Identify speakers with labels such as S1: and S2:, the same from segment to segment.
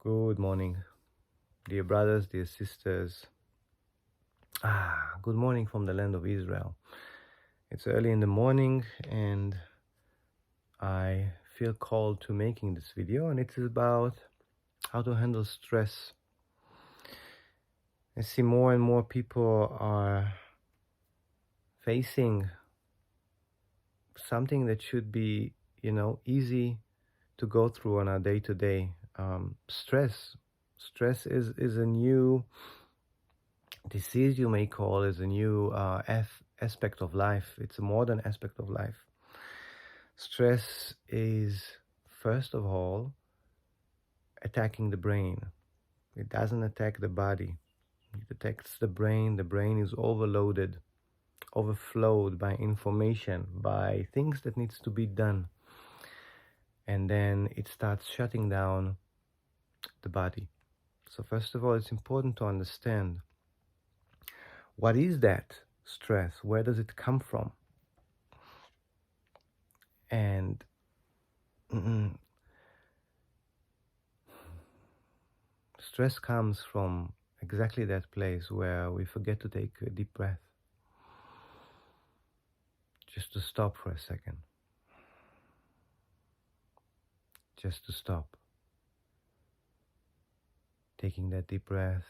S1: Good morning, dear brothers, dear sisters. Good morning from the land of Israel. It's early in the morning and I feel called to making this video, and it is about how to handle stress. I see more and more people are facing something that should be, easy to go through on a day-to-day. Stress. Stress is a new disease, you may call, is a new aspect of life. It's a modern aspect of life. Stress is, first of all, attacking the brain. It doesn't attack the body. It attacks the brain. The brain is overloaded, overflowed by information, by things that needs to be done. And then it starts shutting down the body. So first of all, it's important to understand, what is that stress? Where does it come from? And stress comes from exactly that place where we forget to take a deep breath. Just to stop for a second. Just to stop. Taking that deep breath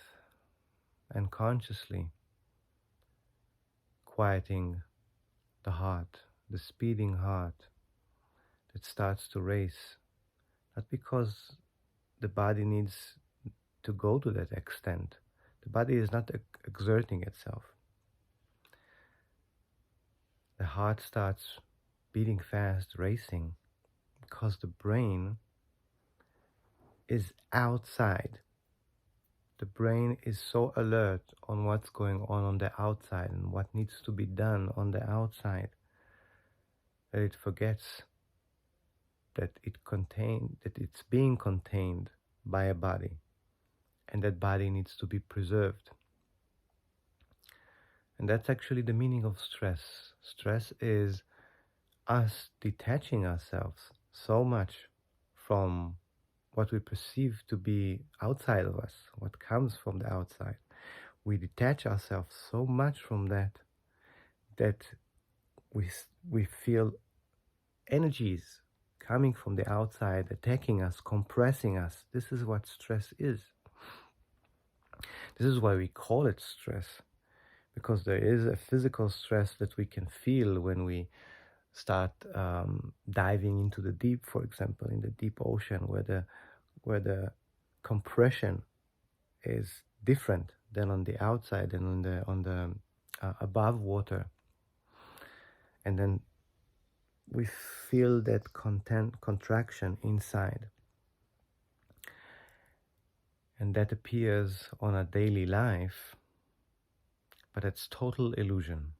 S1: and consciously quieting the heart, the speeding heart that starts to race. Not because the body needs to go to that extent. The body is not exerting itself. The heart starts beating fast, racing, because the brain is outside. The brain is so alert on what's going on the outside and what needs to be done on the outside that it forgets that it's being contained by a body, and that body needs to be preserved. And that's actually the meaning of stress. Stress is us detaching ourselves so much from what we perceive to be outside of us, what comes from the outside. We detach ourselves so much from that we feel energies coming from the outside, attacking us, compressing us. This is what stress is. This is why we call it stress, because there is a physical stress that we can feel when we start diving into the deep, for example, in the deep ocean, where the compression is different than on the outside and on the above water. And then we feel that contraction inside. And that appears on a daily life, but it's total illusion.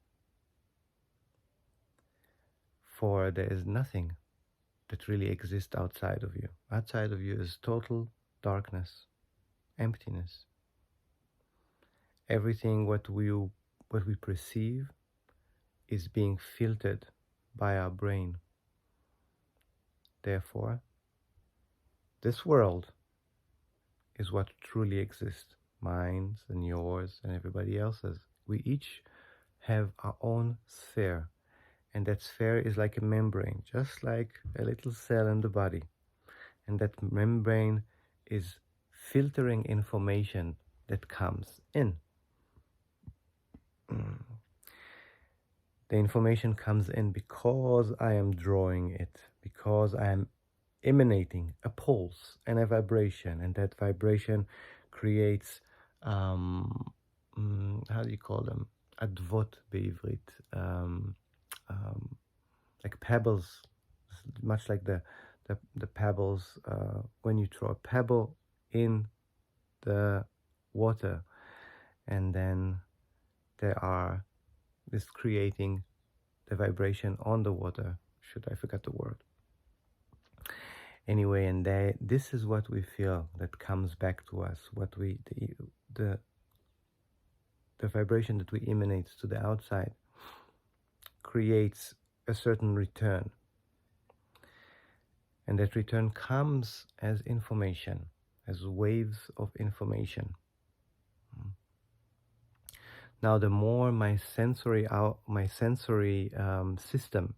S1: For there is nothing that really exists outside of you. Outside of you is total darkness, emptiness. Everything what we perceive is being filtered by our brain. Therefore, this world is what truly exists. Mine's and yours and everybody else's. We each have our own sphere. And that sphere is like a membrane, just like a little cell in the body. And that membrane is filtering information that comes in. The information comes in because I am drawing it, because I am emanating a pulse and a vibration, and that vibration creates, how do you call them? Advot beivrit, like pebbles, much like the pebbles when you throw a pebble in the water, and then there are this creating the vibration on the water. I forgot the word. Anyway, and this is what we feel that comes back to us. What the vibration that we emanate to the outside creates a certain return, and that return comes as information, as waves of information. Now, the more my sensory system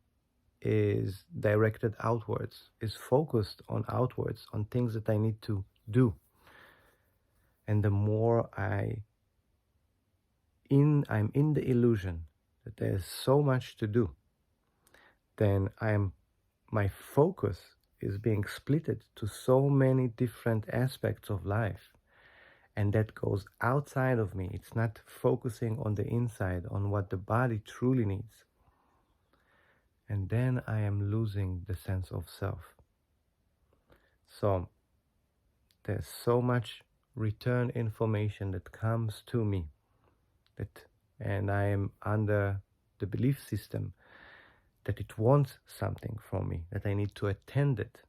S1: is directed outwards, is focused on outwards, on things that I need to do, and the more I'm in the illusion that there's so much to do, then my focus is being splitted to so many different aspects of life, and that goes outside of me. It's not focusing on the inside, on what the body truly needs. And then I am losing the sense of self. So there's so much return information that comes to me, and I am under the belief system that it wants something from me, that I need to attend it,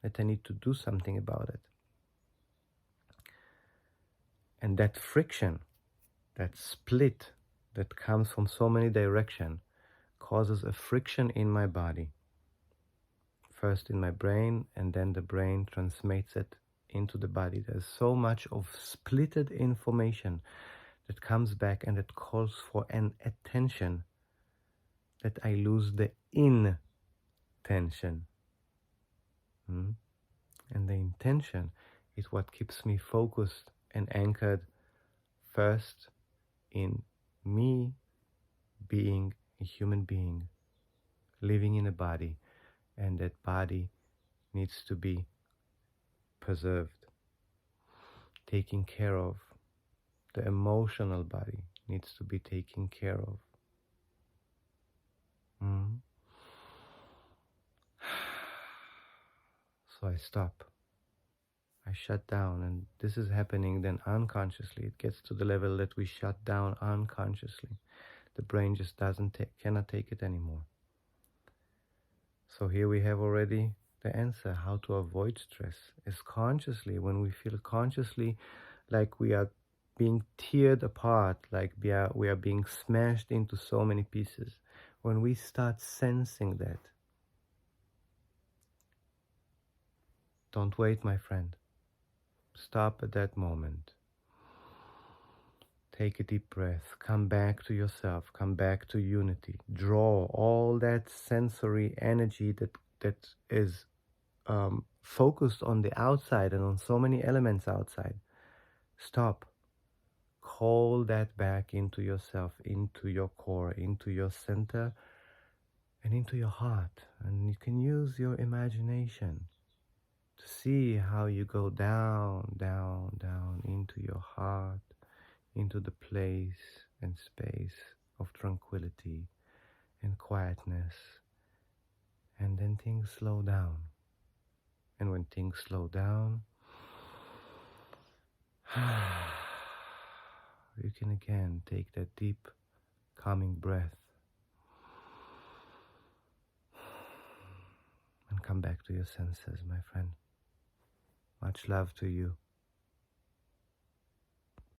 S1: that I need to do something about it. And that friction, that split that comes from so many directions, causes a friction in my body. First in my brain, and then the brain transmits it into the body. There's so much of splitted information that comes back and that calls for an attention that I lose the intention. And the intention is what keeps me focused and anchored first in me being a human being, living in a body, and that body needs to be preserved, taken care of. The emotional body needs to be taken care of. So I stop. I shut down, and this is happening then unconsciously. It gets to the level that we shut down unconsciously. The brain just cannot take it anymore. So here we have already the answer how to avoid stress is consciously. When we feel consciously like we are being teared apart, like we are being smashed into so many pieces, when we start sensing that, don't wait, my friend. Stop at that moment. Take a deep breath. Come back to yourself. Come back to unity. Draw all that sensory energy that is focused on the outside and on so many elements outside. Stop. Call that back into yourself, into your core, into your center, and into your heart. And you can use your imagination to see how you go down, down, down into your heart, into the place and space of tranquility and quietness. And then things slow down. And when things slow down, you can again take that deep, calming breath and come back to your senses, my friend. Much love to you.